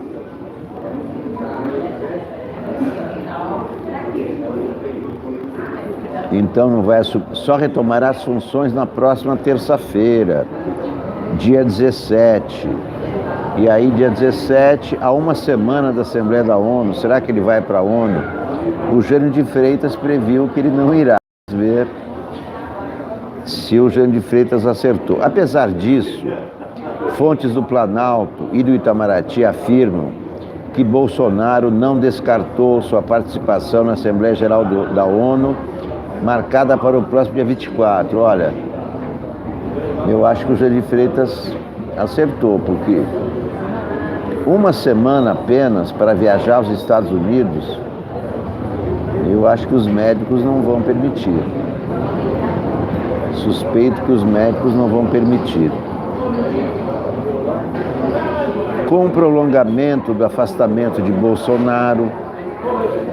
Então não vai só retomará as funções na próxima terça-feira, dia 17. E aí, dia 17, a uma semana da Assembleia da ONU, será que ele vai para a ONU? O Jânio de Freitas previu que ele não irá. Vamos ver se o Jânio de Freitas acertou. Apesar disso, fontes do Planalto e do Itamaraty afirmam que Bolsonaro não descartou sua participação na Assembleia Geral da ONU, marcada para o próximo dia 24. Olha, eu acho que o Jânio de Freitas acertou, porque uma semana apenas para viajar aos Estados Unidos, eu acho que os médicos não vão permitir. Suspeito que os médicos não vão permitir. Com o prolongamento do afastamento de Bolsonaro,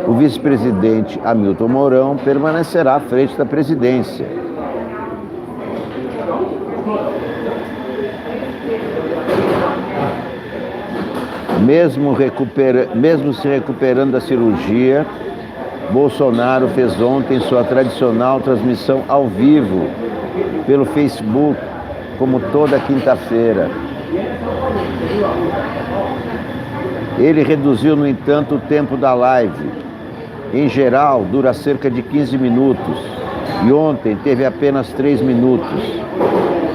o vice-presidente Hamilton Mourão permanecerá à frente da presidência. Mesmo se recuperando da cirurgia, Bolsonaro fez ontem sua tradicional transmissão ao vivo pelo Facebook, como toda quinta-feira. Ele reduziu, no entanto, o tempo da live. Em geral, dura cerca de 15 minutos e ontem teve apenas 3 minutos.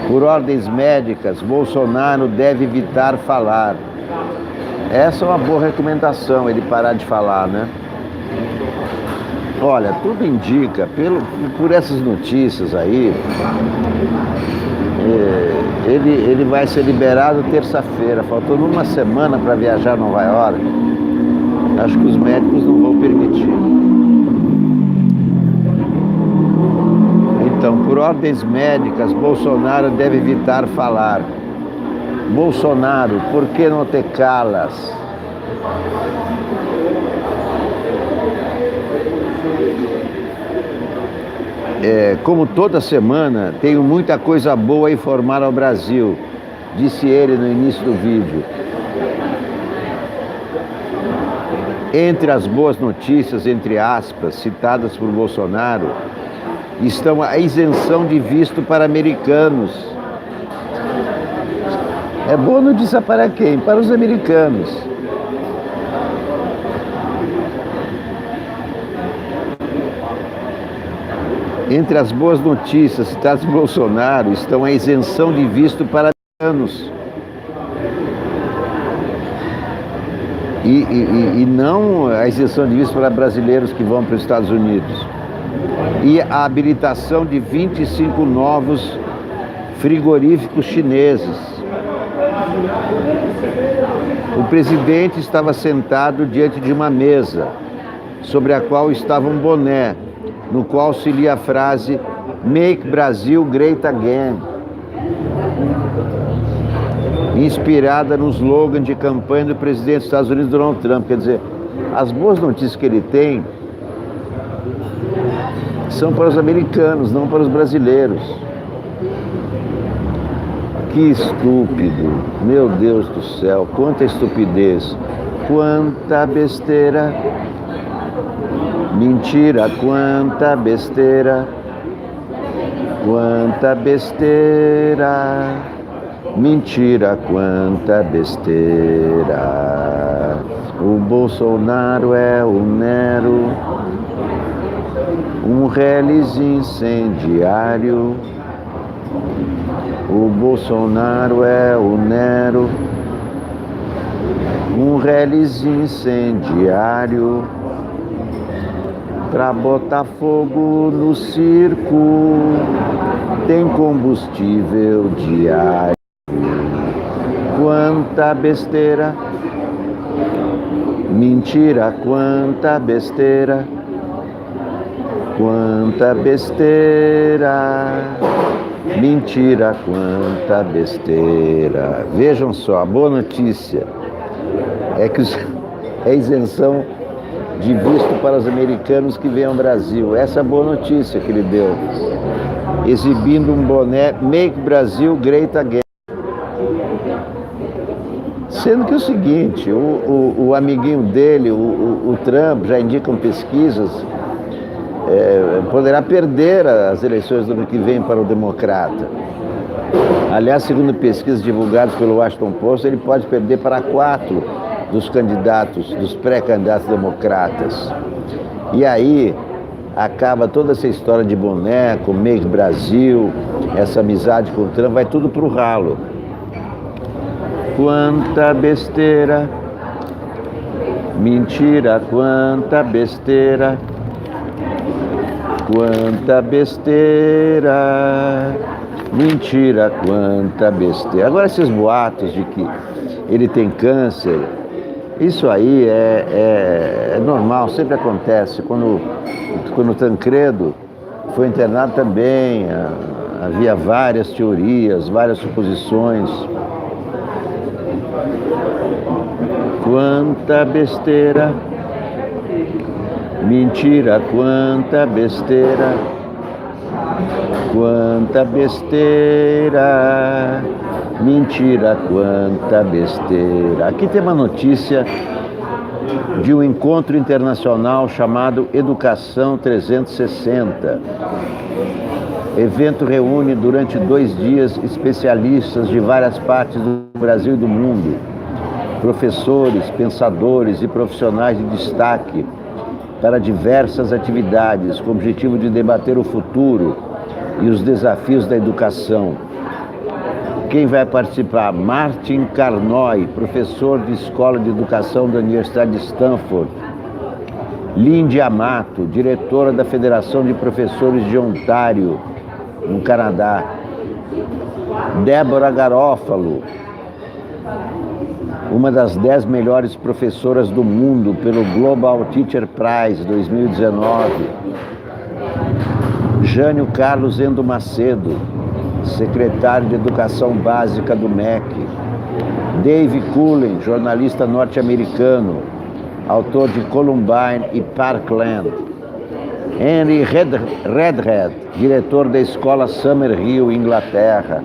Por ordens médicas, Bolsonaro deve evitar falar. Essa é uma boa recomendação, ele parar de falar, né? Olha, tudo indica, por essas notícias aí, ele vai ser liberado terça-feira, faltando uma semana para viajar a Nova York. Acho que os médicos não vão permitir. Então, por ordens médicas, Bolsonaro deve evitar falar. Bolsonaro, por que não te calas? Como toda semana, tenho muita coisa boa a informar ao Brasil, disse ele no início do vídeo. Entre as boas notícias, entre aspas, citadas por Bolsonaro, estão a isenção de visto para americanos. É boa notícia para quem? Para os americanos. Entre as boas notícias citadas por Bolsonaro estão a isenção de visto para americanos. E não a isenção de visto para brasileiros que vão para os Estados Unidos. E a habilitação de 25 novos frigoríficos chineses. O presidente estava sentado diante de uma mesa, sobre a qual estava um boné, no qual se lia a frase "Make Brazil Great Again", inspirada no slogan de campanha do presidente dos Estados Unidos, Donald Trump. Quer dizer, as boas notícias que ele tem são para os americanos, não para os brasileiros. Que estúpido, meu Deus do céu, quanta estupidez, quanta besteira, mentira, quanta besteira, mentira, quanta besteira. O Bolsonaro é o Nero, um reles incendiário. O Bolsonaro é o Nero, um reles incendiário, pra botar fogo no circo, tem combustível diário. Quanta besteira, mentira, quanta besteira, quanta besteira. Mentira, quanta besteira. Vejam só, a boa notícia é que é isenção de visto para os americanos que vêm ao Brasil. Essa é a boa notícia que ele deu, exibindo um boné Make Brazil Great Again. Sendo que é o seguinte, o amiguinho dele, o Trump, já indicam pesquisas, poderá perder as eleições do ano que vem para o democrata. Aliás, segundo pesquisas divulgadas pelo Washington Post, ele pode perder para 4 dos candidatos, dos pré-candidatos democratas. E aí acaba toda essa história de boneco, Make Brasil, essa amizade com o Trump, vai tudo para o ralo. Quanta besteira, mentira, quanta besteira. Quanta besteira, mentira, quanta besteira. Agora, esses boatos de que ele tem câncer, isso aí é normal, sempre acontece. Quando o Tancredo foi internado também, havia várias teorias, várias suposições. Quanta besteira, mentira, quanta besteira, quanta besteira, mentira, quanta besteira. Aqui tem uma notícia de um encontro internacional chamado Educação 360. Evento reúne durante 2 dias especialistas de várias partes do Brasil e do mundo, professores, pensadores e profissionais de destaque para diversas atividades com o objetivo de debater o futuro e os desafios da educação. Quem vai participar? Martin Carnoy, professor de Escola de Educação da Universidade de Stanford. Lindy Amato, diretora da Federação de Professores de Ontário, no Canadá. Débora Garófalo, uma das 10 melhores professoras do mundo pelo Global Teacher Prize 2019. Jânio Carlos Endo Macedo, secretário de Educação Básica do MEC. Dave Cullen, jornalista norte-americano, autor de Columbine e Parkland. Henry Redhead, diretor da escola Summerhill, Inglaterra.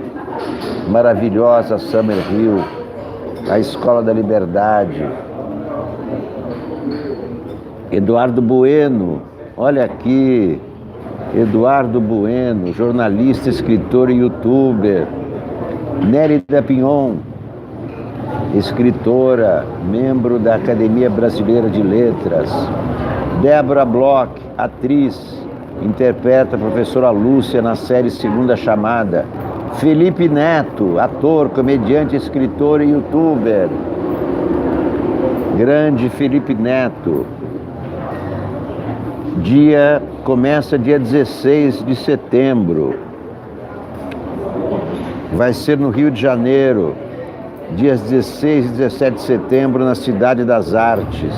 Maravilhosa Summerhill, a escola da liberdade. Eduardo Bueno, olha aqui, Eduardo Bueno, jornalista, escritor e youtuber. Nérida Pinhon, escritora, membro da Academia Brasileira de Letras. Débora Bloch, atriz, interpreta a professora Lúcia na série Segunda Chamada. Felipe Neto, ator, comediante, escritor e youtuber. Grande Felipe Neto. Começa dia 16 de setembro. Vai ser no Rio de Janeiro, dias 16 e 17 de setembro, na Cidade das Artes.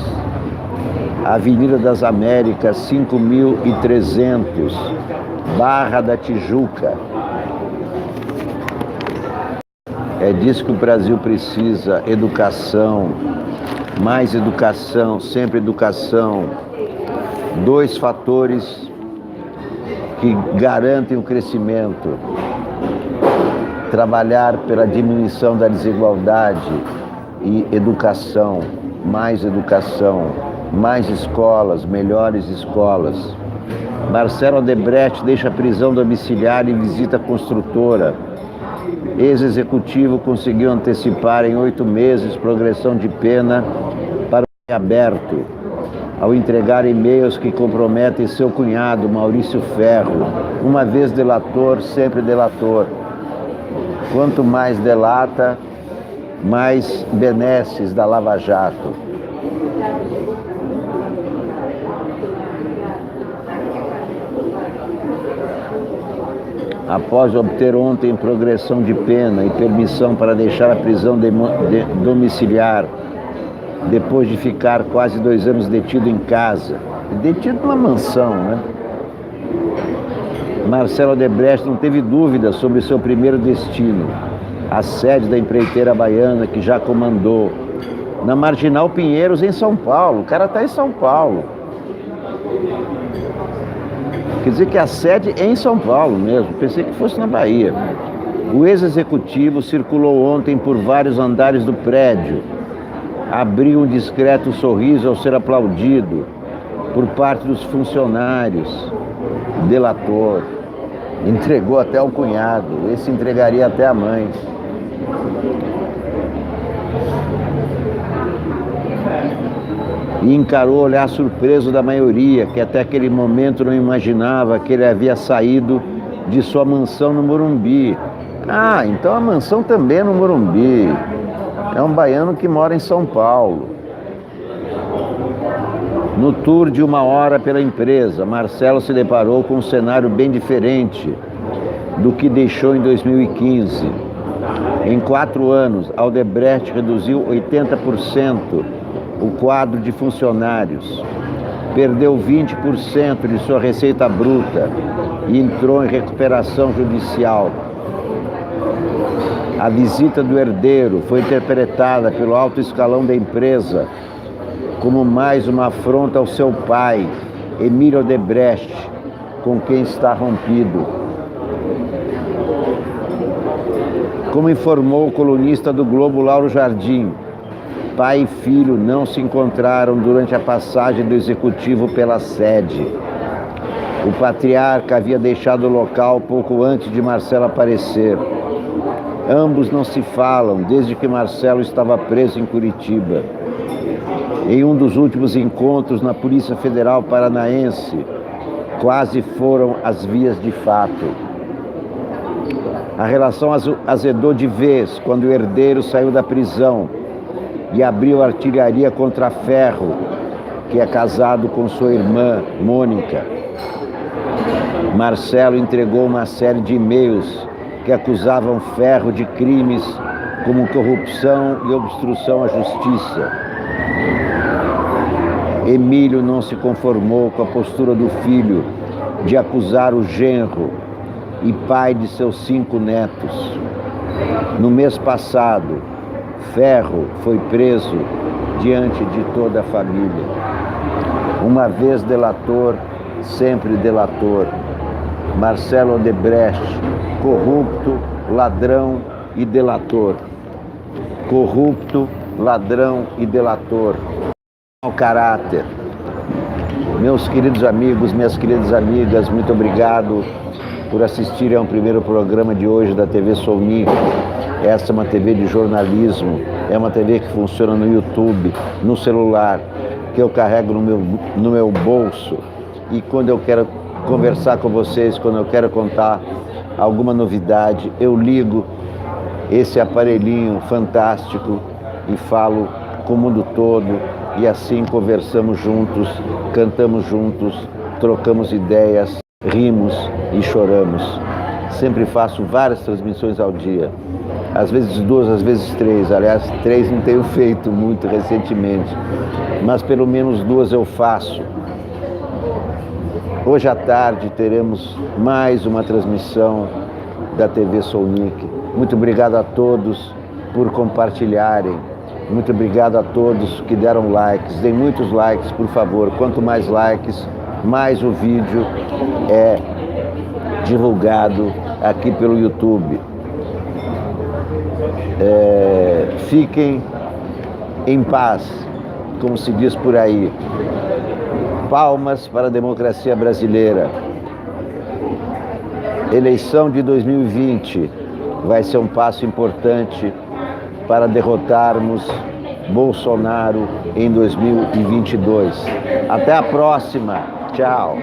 Avenida das Américas, 5300, Barra da Tijuca. É disso que o Brasil precisa: educação, mais educação, sempre educação. 2 fatores que garantem o crescimento: trabalhar pela diminuição da desigualdade e educação, mais escolas, melhores escolas. Marcelo Odebrecht deixa a prisão domiciliar e visita a construtora. Ex-executivo conseguiu antecipar em 8 meses progressão de pena para o aberto, ao entregar e-mails que comprometem seu cunhado, Maurício Ferro. Uma vez delator, sempre delator. Quanto mais delata, mais benesses da Lava Jato. Após obter ontem progressão de pena e permissão para deixar a prisão domiciliar, depois de ficar quase 2 anos detido em casa, detido numa mansão, né? Marcelo Odebrecht não teve dúvida sobre seu primeiro destino, a sede da empreiteira baiana que já comandou, na Marginal Pinheiros, em São Paulo. O cara está em São Paulo. Quer dizer que a sede é em São Paulo mesmo, pensei que fosse na Bahia. O ex-executivo circulou ontem por vários andares do prédio, abriu um discreto sorriso ao ser aplaudido por parte dos funcionários. Delator. Entregou até ao cunhado, esse entregaria até a mãe. E encarou o olhar surpreso da maioria, que até aquele momento não imaginava que ele havia saído de sua mansão no Morumbi. Ah, então a mansão também é no Morumbi. É um baiano que mora em São Paulo. No tour de 1 hora pela empresa, Marcelo se deparou com um cenário bem diferente do que deixou em 2015. Em 4 anos, Odebrecht reduziu 80% o quadro de funcionários, perdeu 20% de sua receita bruta e entrou em recuperação judicial. A visita do herdeiro foi interpretada pelo alto escalão da empresa como mais uma afronta ao seu pai, Emílio Odebrecht, com quem está rompido. Como informou o colunista do Globo, Lauro Jardim, pai e filho não se encontraram durante a passagem do executivo pela sede. O patriarca havia deixado o local pouco antes de Marcelo aparecer. Ambos não se falam desde que Marcelo estava preso em Curitiba. Em um dos últimos encontros na Polícia Federal Paranaense, quase foram às vias de fato. A relação azedou de vez quando o herdeiro saiu da prisão e abriu artilharia contra Ferro, que é casado com sua irmã, Mônica. Marcelo entregou uma série de e-mails que acusavam Ferro de crimes como corrupção e obstrução à justiça. Emílio não se conformou com a postura do filho de acusar o genro e pai de seus 5 netos. No mês passado, Ferro foi preso diante de toda a família. Uma vez delator, sempre delator. Marcelo Odebrecht, corrupto, ladrão e delator. Corrupto, ladrão e delator. Ao caráter. Meus queridos amigos, minhas queridas amigas, muito obrigado por assistirem ao primeiro programa de hoje da TV Solnic. Essa é uma TV de jornalismo, é uma TV que funciona no YouTube, no celular, que eu carrego no meu bolso. E quando eu quero conversar com vocês, quando eu quero contar alguma novidade, eu ligo esse aparelhinho fantástico e falo com o mundo todo, e assim conversamos juntos, cantamos juntos, trocamos ideias, rimos e choramos. Sempre faço várias transmissões ao dia, às vezes 2, às vezes 3, aliás 3 não tenho feito muito recentemente, mas pelo menos 2 eu faço. Hoje à tarde teremos mais uma transmissão da TV Solnic. Muito obrigado a todos por compartilharem. Muito obrigado a todos que deram likes. Deem muitos likes, por favor. Quanto mais likes, mais o vídeo é divulgado aqui pelo YouTube. Fiquem em paz, como se diz por aí. Palmas para a democracia brasileira. Eleição de 2020 vai ser um passo importante para derrotarmos Bolsonaro em 2022. Até a próxima. Tchau.